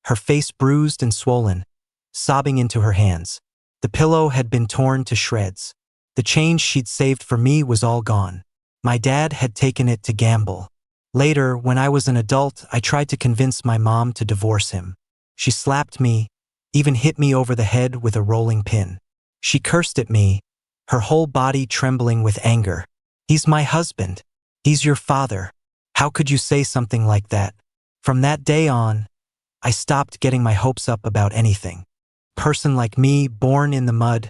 her face bruised and swollen, sobbing into her hands. The pillow had been torn to shreds. The change she'd saved for me was all gone. My dad had taken it to gamble. Later, when I was an adult, I tried to convince my mom to divorce him. She slapped me, even hit me over the head with a rolling pin. She cursed at me, her whole body trembling with anger. "He's my husband. He's your father. How could you say something like that?" From that day on, I stopped getting my hopes up about anything. Person like me, born in the mud,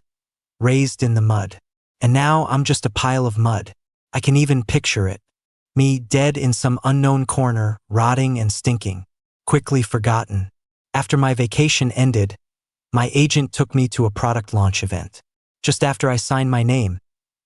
raised in the mud. And now I'm just a pile of mud. I can even picture it. Me dead in some unknown corner, rotting and stinking, quickly forgotten. After my vacation ended, my agent took me to a product launch event. Just after I signed my name,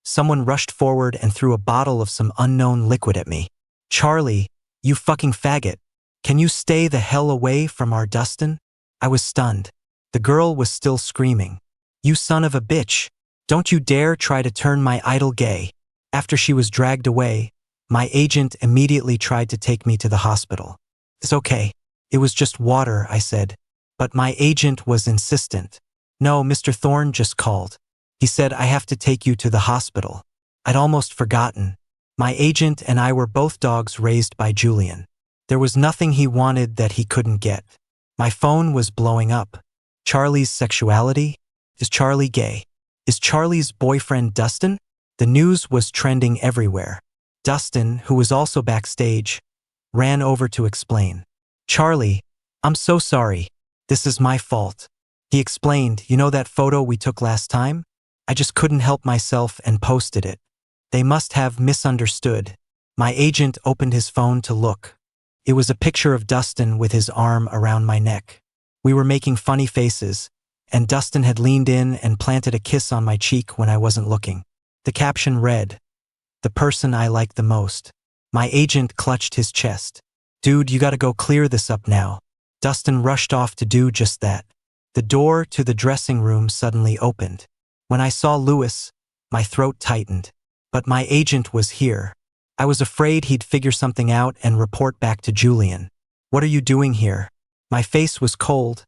someone rushed forward and threw a bottle of some unknown liquid at me. "Charlie, you fucking faggot. Can you stay the hell away from our Dustin?" I was stunned. The girl was still screaming. "You son of a bitch. Don't you dare try to turn my idol gay." After she was dragged away, my agent immediately tried to take me to the hospital. "It's okay. It was just water," I said. But my agent was insistent. "No, Mr. Thorne just called. He said I have to take you to the hospital." I'd almost forgotten. My agent and I were both dogs raised by Julian. There was nothing he wanted that he couldn't get. My phone was blowing up. Charlie's sexuality? Is Charlie gay? Is Charlie's boyfriend Dustin? The news was trending everywhere. Dustin, who was also backstage, ran over to explain. "Charlie, I'm so sorry. This is my fault." He explained, "You know that photo we took last time? I just couldn't help myself and posted it. They must have misunderstood." My agent opened his phone to look. It was a picture of Dustin with his arm around my neck. We were making funny faces, and Dustin had leaned in and planted a kiss on my cheek when I wasn't looking. The caption read, "The person I like the most." My agent clutched his chest. "Dude, you gotta go clear this up now." Dustin rushed off to do just that. The door to the dressing room suddenly opened. When I saw Louis, my throat tightened. But my agent was here. I was afraid he'd figure something out and report back to Julian. "What are you doing here?" My face was cold,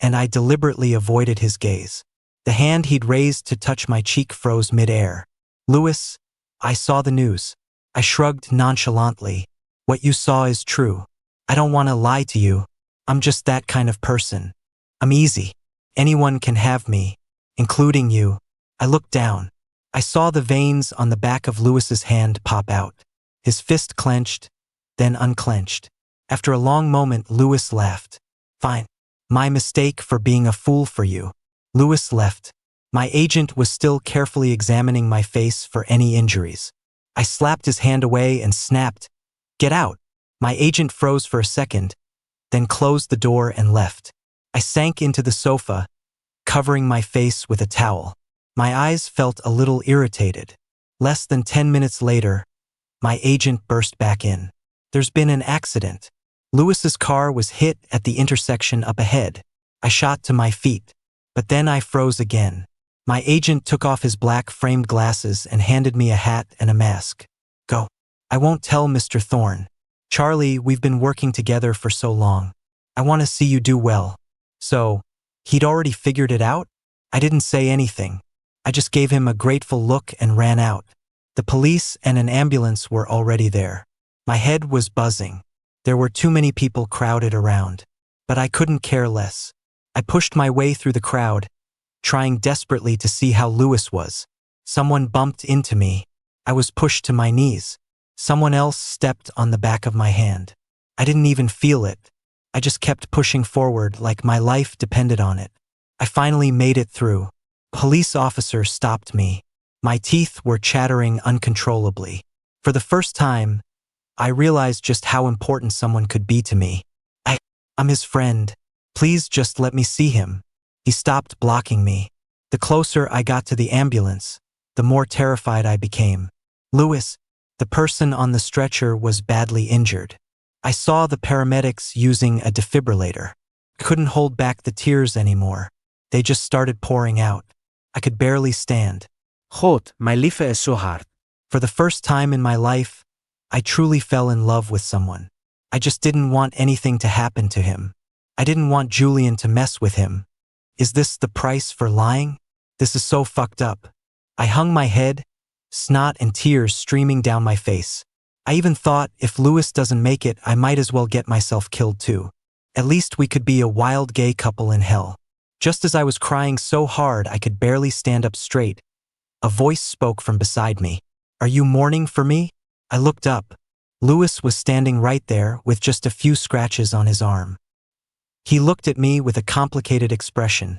and I deliberately avoided his gaze. The hand he'd raised to touch my cheek froze mid-air. "Louis, I saw the news." I shrugged nonchalantly. "What you saw is true. I don't want to lie to you. I'm just that kind of person. I'm easy. Anyone can have me, including you." I looked down. I saw the veins on the back of Louis's hand pop out. His fist clenched, then unclenched. After a long moment, Louis laughed. "Fine. My mistake for being a fool for you." Louis left. My agent was still carefully examining my face for any injuries. I slapped his hand away and snapped, "Get out." My agent froze for a second, then closed the door and left. I sank into the sofa, covering my face with a towel. My eyes felt a little irritated. Less than 10 minutes later, my agent burst back in. "There's been an accident. Louis's car was hit at the intersection up ahead." I shot to my feet, but then I froze again. My agent took off his black framed glasses and handed me a hat and a mask. "Go." "I won't tell Mr. Thorne. Charlie, we've been working together for so long. I want to see you do well." So, he'd already figured it out? I didn't say anything. I just gave him a grateful look and ran out. The police and an ambulance were already there. My head was buzzing. There were too many people crowded around. But I couldn't care less. I pushed my way through the crowd, trying desperately to see how Louis was. Someone bumped into me. I was pushed to my knees. Someone else stepped on the back of my hand. I didn't even feel it. I just kept pushing forward like my life depended on it. I finally made it through. A police officer stopped me. My teeth were chattering uncontrollably. For the first time, I realized just how important someone could be to me. I'm his friend. Please just let me see him." He stopped blocking me. The closer I got to the ambulance, the more terrified I became. "Louis, the person on the stretcher was badly injured." I saw the paramedics using a defibrillator. I couldn't hold back the tears anymore. They just started pouring out. I could barely stand. God, mijn lieve is zo hard. For the first time in my life, I truly fell in love with someone. I just didn't want anything to happen to him. I didn't want Julian to mess with him. Is this the price for lying? This is so fucked up. I hung my head, snot and tears streaming down my face. I even thought if Louis doesn't make it, I might as well get myself killed too. At least we could be a wild gay couple in hell. Just as I was crying so hard I could barely stand up straight, a voice spoke from beside me. Are you mourning for me? I looked up. Louis was standing right there with just a few scratches on his arm. He looked at me with a complicated expression,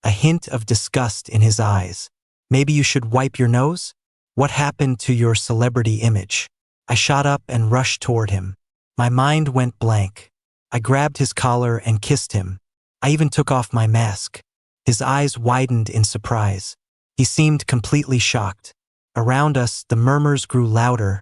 a hint of disgust in his eyes. Maybe you should wipe your nose? What happened to your celebrity image? I shot up and rushed toward him. My mind went blank. I grabbed his collar and kissed him. I even took off my mask. His eyes widened in surprise. He seemed completely shocked. Around us, the murmurs grew louder,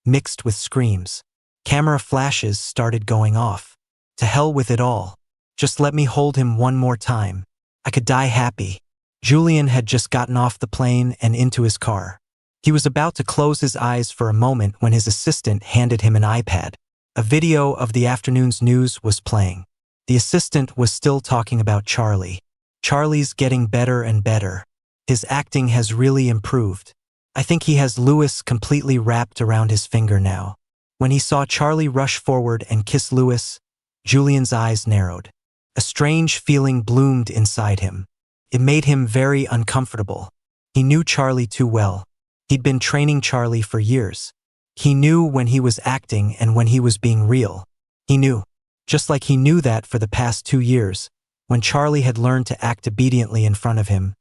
mixed with screams. Camera flashes started going off. To hell with it all. Just let me hold him one more time. I could die happy. Julian had just gotten off the plane and into his car. He was about to close his eyes for a moment when his assistant handed him an iPad. A video of the afternoon's news was playing. The assistant was still talking about Charlie. Charlie's getting better and better. His acting has really improved. I think he has Louis completely wrapped around his finger now. When he saw Charlie rush forward and kiss Louis, Julian's eyes narrowed. A strange feeling bloomed inside him. It made him very uncomfortable. He knew Charlie too well. He'd been training Charlie for years. He knew when he was acting and when he was being real. He knew. Just like he knew that for the past 2 years, when Charlie had learned to act obediently in front of him,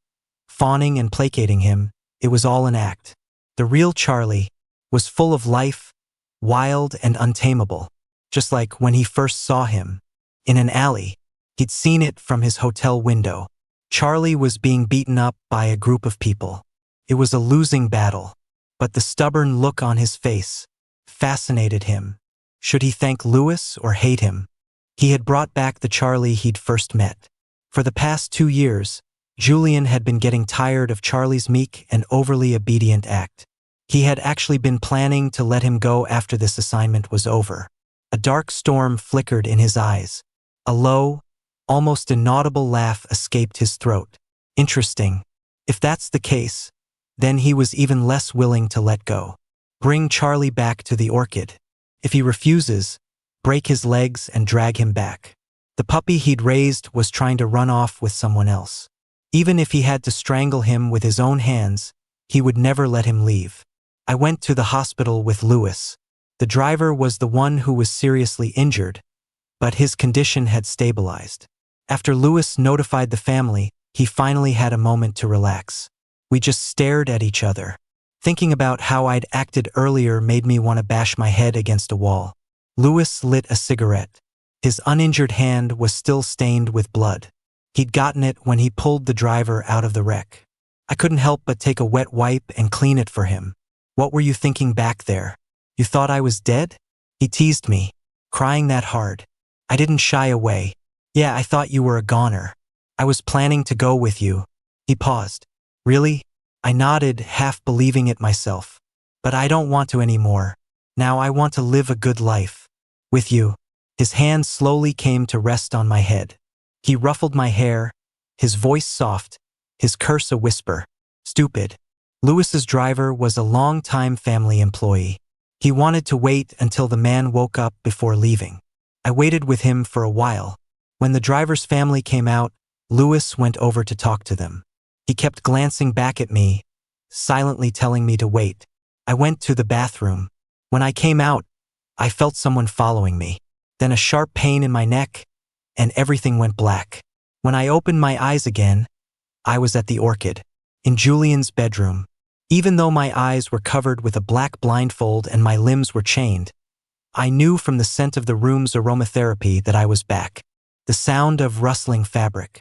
fawning and placating him, it was all an act. The real Charlie was full of life, wild and untamable. Just like when he first saw him. In an alley. He'd seen it from his hotel window. Charlie was being beaten up by a group of people. It was a losing battle. But the stubborn look on his face fascinated him. Should he thank Louis or hate him? He had brought back the Charlie he'd first met. For the past 2 years, Julian had been getting tired of Charlie's meek and overly obedient act. He had actually been planning to let him go after this assignment was over. A dark storm flickered in his eyes. A low, almost inaudible laugh escaped his throat. Interesting. If that's the case, then he was even less willing to let go. Bring Charlie back to the orchid. If he refuses, break his legs and drag him back. The puppy he'd raised was trying to run off with someone else. Even if he had to strangle him with his own hands, he would never let him leave. I went to the hospital with Louis. The driver was the one who was seriously injured, but his condition had stabilized. After Louis notified the family, he finally had a moment to relax. We just stared at each other. Thinking about how I'd acted earlier made me want to bash my head against a wall. Louis lit a cigarette. His uninjured hand was still stained with blood. He'd gotten it when he pulled the driver out of the wreck. I couldn't help but take a wet wipe and clean it for him. What were you thinking back there? You thought I was dead? He teased me, crying that hard. I didn't shy away. Yeah, I thought you were a goner. I was planning to go with you. He paused. Really? I nodded, half believing it myself. But I don't want to anymore. Now I want to live a good life. With you. His hand slowly came to rest on my head. He ruffled my hair, his voice soft, his curse a whisper. Stupid. Louis's driver was a long-time family employee. He wanted to wait until the man woke up before leaving. I waited with him for a while. When the driver's family came out, Louis went over to talk to them. He kept glancing back at me, silently telling me to wait. I went to the bathroom. When I came out, I felt someone following me. Then a sharp pain in my neck, and everything went black. When I opened my eyes again, I was at the orchid, in Julian's bedroom. Even though my eyes were covered with a black blindfold and my limbs were chained, I knew from the scent of the room's aromatherapy that I was back. The sound of rustling fabric.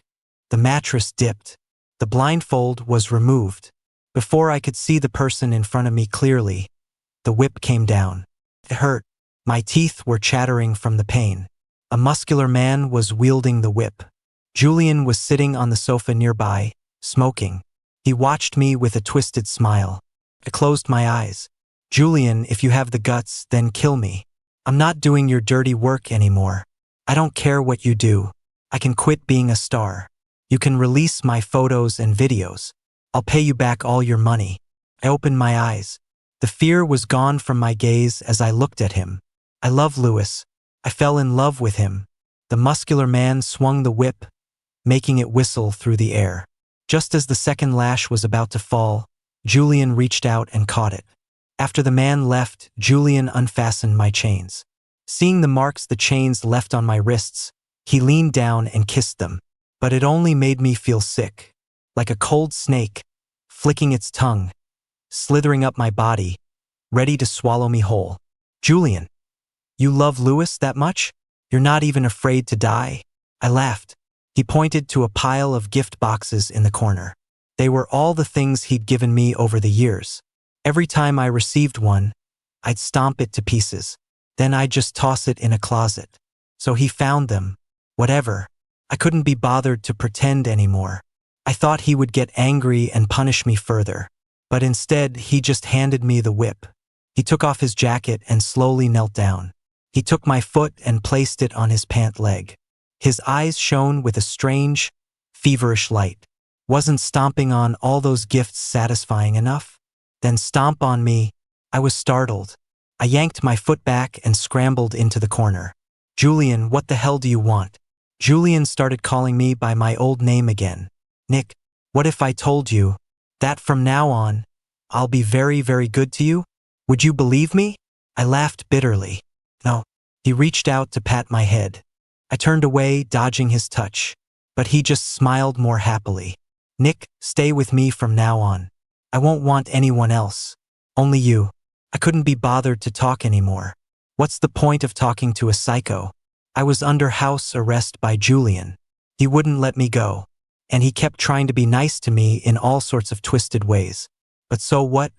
The mattress dipped. The blindfold was removed. Before I could see the person in front of me clearly, the whip came down. It hurt. My teeth were chattering from the pain. A muscular man was wielding the whip. Julian was sitting on the sofa nearby, smoking. He watched me with a twisted smile. I closed my eyes. Julian, if you have the guts, then kill me. I'm not doing your dirty work anymore. I don't care what you do. I can quit being a star. You can release my photos and videos. I'll pay you back all your money. I opened my eyes. The fear was gone from my gaze as I looked at him. I love Louis. I fell in love with him. The muscular man swung the whip, making it whistle through the air. Just as the second lash was about to fall, Julian reached out and caught it. After the man left, Julian unfastened my chains. Seeing the marks the chains left on my wrists, he leaned down and kissed them. But it only made me feel sick, like a cold snake, flicking its tongue, slithering up my body, ready to swallow me whole. Julian, you love Louis that much? You're not even afraid to die? I laughed. He pointed to a pile of gift boxes in the corner. They were all the things he'd given me over the years. Every time I received one, I'd stomp it to pieces. Then I'd just toss it in a closet. So he found them. Whatever. I couldn't be bothered to pretend anymore. I thought he would get angry and punish me further. But instead, he just handed me the whip. He took off his jacket and slowly knelt down. He took my foot and placed it on his pant leg. His eyes shone with a strange, feverish light. Wasn't stomping on all those gifts satisfying enough? Then stomp on me. I was startled. I yanked my foot back and scrambled into the corner. Julian, what the hell do you want? Julian started calling me by my old name again. Nick, what if I told you that from now on, I'll be very, very good to you? Would you believe me? I laughed bitterly. No. He reached out to pat my head. I turned away, dodging his touch. But he just smiled more happily. Nick, stay with me from now on. I won't want anyone else. Only you. I couldn't be bothered to talk anymore. What's the point of talking to a psycho? I was under house arrest by Julian. He wouldn't let me go. And he kept trying to be nice to me in all sorts of twisted ways. But so what?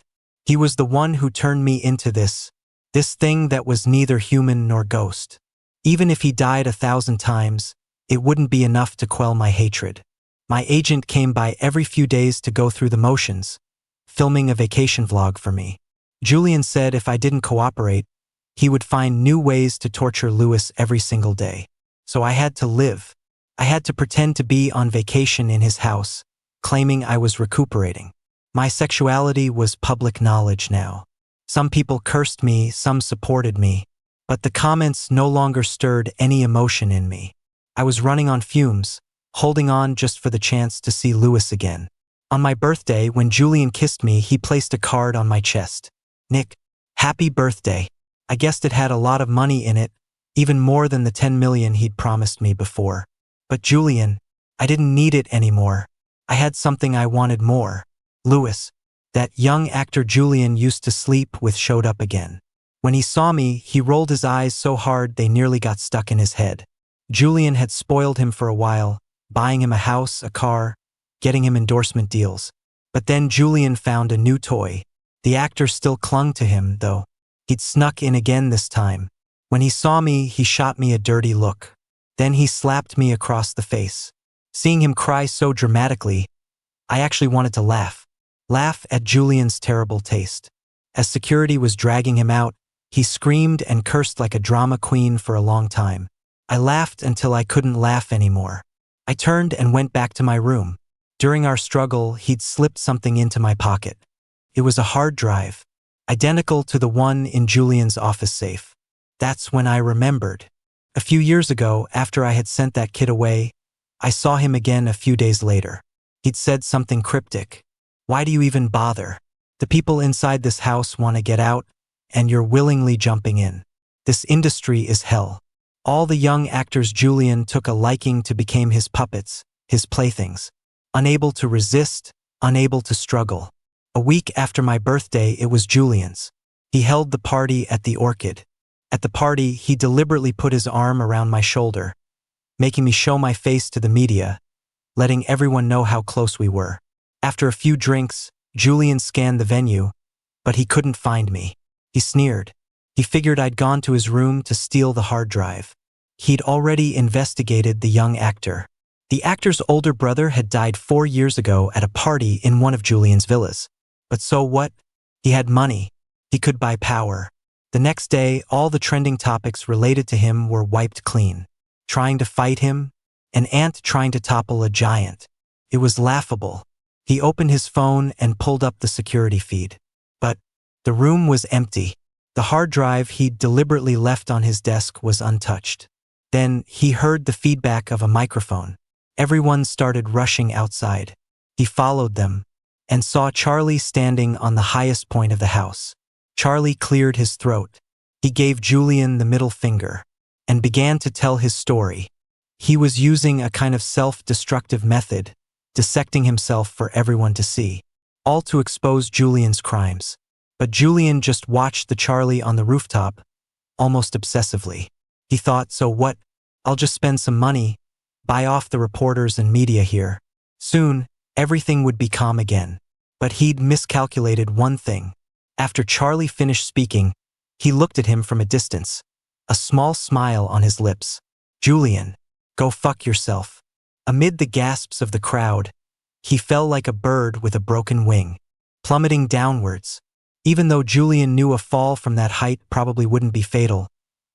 He was the one who turned me into this thing that was neither human nor ghost. Even if he died 1,000 times, it wouldn't be enough to quell my hatred. My agent came by every few days to go through the motions, filming a vacation vlog for me. Julian said if I didn't cooperate, he would find new ways to torture Louis every single day. So I had to live. I had to pretend to be on vacation in his house, claiming I was recuperating. My sexuality was public knowledge now. Some people cursed me, some supported me, but the comments no longer stirred any emotion in me. I was running on fumes, holding on just for the chance to see Louis again. On my birthday, when Julian kissed me, he placed a card on my chest. Nick, happy birthday. I guessed it had a lot of money in it, even more than the 10 million he'd promised me before. But Julian, I didn't need it anymore. I had something I wanted more. Louis, that young actor Julian used to sleep with, showed up again. When he saw me, he rolled his eyes so hard they nearly got stuck in his head. Julian had spoiled him for a while, buying him a house, a car, getting him endorsement deals. But then Julian found a new toy. The actor still clung to him, though. He'd snuck in again this time. When he saw me, he shot me a dirty look. Then he slapped me across the face. Seeing him cry so dramatically, I actually wanted to laugh. Laugh at Julian's terrible taste. As security was dragging him out, he screamed and cursed like a drama queen for a long time. I laughed until I couldn't laugh anymore. I turned and went back to my room. During our struggle, he'd slipped something into my pocket. It was a hard drive, identical to the one in Julian's office safe. That's when I remembered. A few years ago, after I had sent that kid away, I saw him again a few days later. He'd said something cryptic. Why do you even bother? The people inside this house want to get out, and you're willingly jumping in. This industry is hell. All the young actors Julian took a liking to became his puppets, his playthings. Unable to resist, unable to struggle. A week after my birthday, it was Julian's. He held the party at the Orchid. At the party, he deliberately put his arm around my shoulder, making me show my face to the media, letting everyone know how close we were. After a few drinks, Julian scanned the venue, but he couldn't find me. He sneered. He figured I'd gone to his room to steal the hard drive. He'd already investigated the young actor. The actor's older brother had died 4 years ago at a party in one of Julian's villas. But so what? He had money. He could buy power. The next day, all the trending topics related to him were wiped clean. Trying to fight him? An ant trying to topple a giant. It was laughable. He opened his phone and pulled up the security feed. But the room was empty. The hard drive he'd deliberately left on his desk was untouched. Then he heard the feedback of a microphone. Everyone started rushing outside. He followed them and saw Charlie standing on the highest point of the house. Charlie cleared his throat. He gave Julian the middle finger and began to tell his story. He was using a kind of self-destructive method, dissecting himself for everyone to see, all to expose Julian's crimes. But Julian just watched the Charlie on the rooftop, almost obsessively. He thought, so what? I'll just spend some money, buy off the reporters and media here. Soon, everything would be calm again. But he'd miscalculated one thing. After Charlie finished speaking, he looked at him from a distance, a small smile on his lips. Julian, go fuck yourself. Amid the gasps of the crowd, he fell like a bird with a broken wing, plummeting downwards. Even though Julian knew a fall from that height probably wouldn't be fatal,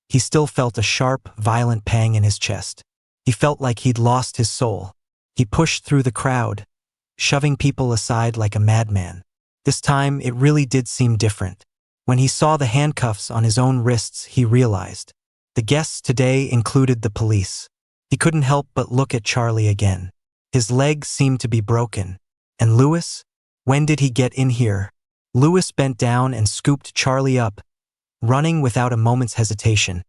he still felt a sharp, violent pang in his chest. He felt like he'd lost his soul. He pushed through the crowd, shoving people aside like a madman. This time, it really did seem different. When he saw the handcuffs on his own wrists, he realized. The guests today included the police. He couldn't help but look at Charlie again. His leg seemed to be broken. And Louis? When did he get in here? Louis bent down and scooped Charlie up, running without a moment's hesitation,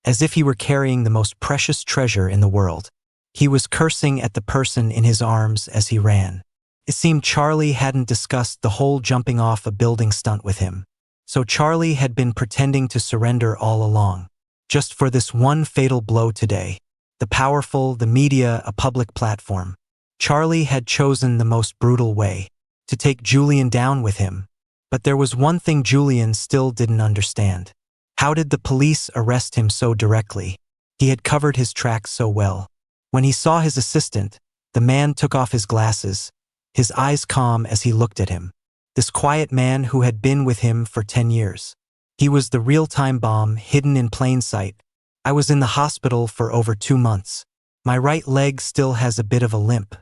as if he were carrying the most precious treasure in the world. He was cursing at the person in his arms as he ran. It seemed Charlie hadn't discussed the whole jumping off a building stunt with him. So Charlie had been pretending to surrender all along, just for this one fatal blow today. The powerful, the media, a public platform. Charlie had chosen the most brutal way, to take Julian down with him. But there was one thing Julian still didn't understand. How did the police arrest him so directly? He had covered his tracks so well. When he saw his assistant, the man took off his glasses, his eyes calm as he looked at him. This quiet man who had been with him for 10 years. He was the real-time bomb hidden in plain sight. I was in the hospital for over 2 months. My right leg still has a bit of a limp.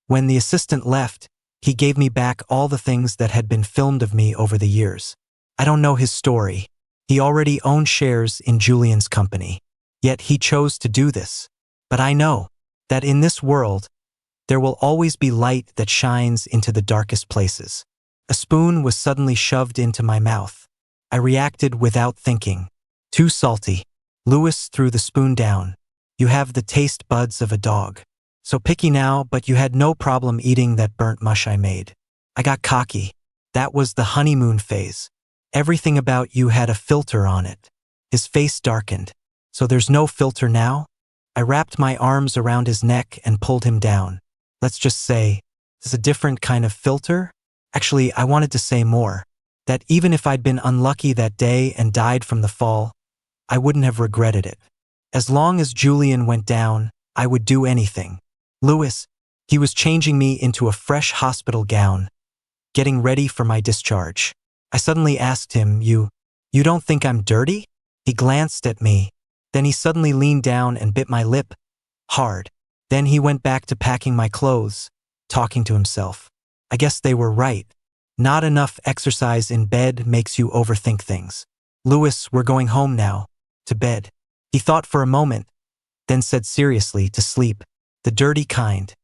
When the assistant left, he gave me back all the things that had been filmed of me over the years. I don't know his story. He already owned shares in Julian's company. Yet he chose to do this. But I know that in this world, there will always be light that shines into the darkest places. A spoon was suddenly shoved into my mouth. I reacted without thinking. Too salty. Louis threw the spoon down. You have the taste buds of a dog. So picky now, but you had no problem eating that burnt mush I made. I got cocky. That was the honeymoon phase. Everything about you had a filter on it. His face darkened. So there's no filter now? I wrapped my arms around his neck and pulled him down. Let's just say, it's a different kind of filter? Actually, I wanted to say more. That even if I'd been unlucky that day and died from the fall, I wouldn't have regretted it. As long as Julian went down, I would do anything. Louis, he was changing me into a fresh hospital gown, getting ready for my discharge. I suddenly asked him, You don't think I'm dirty? He glanced at me. Then he suddenly leaned down and bit my lip, hard. Then he went back to packing my clothes, talking to himself. I guess they were right. Not enough exercise in bed makes you overthink things. Louis, we're going home now. To bed. He thought for a moment, then said seriously, to sleep. The dirty kind.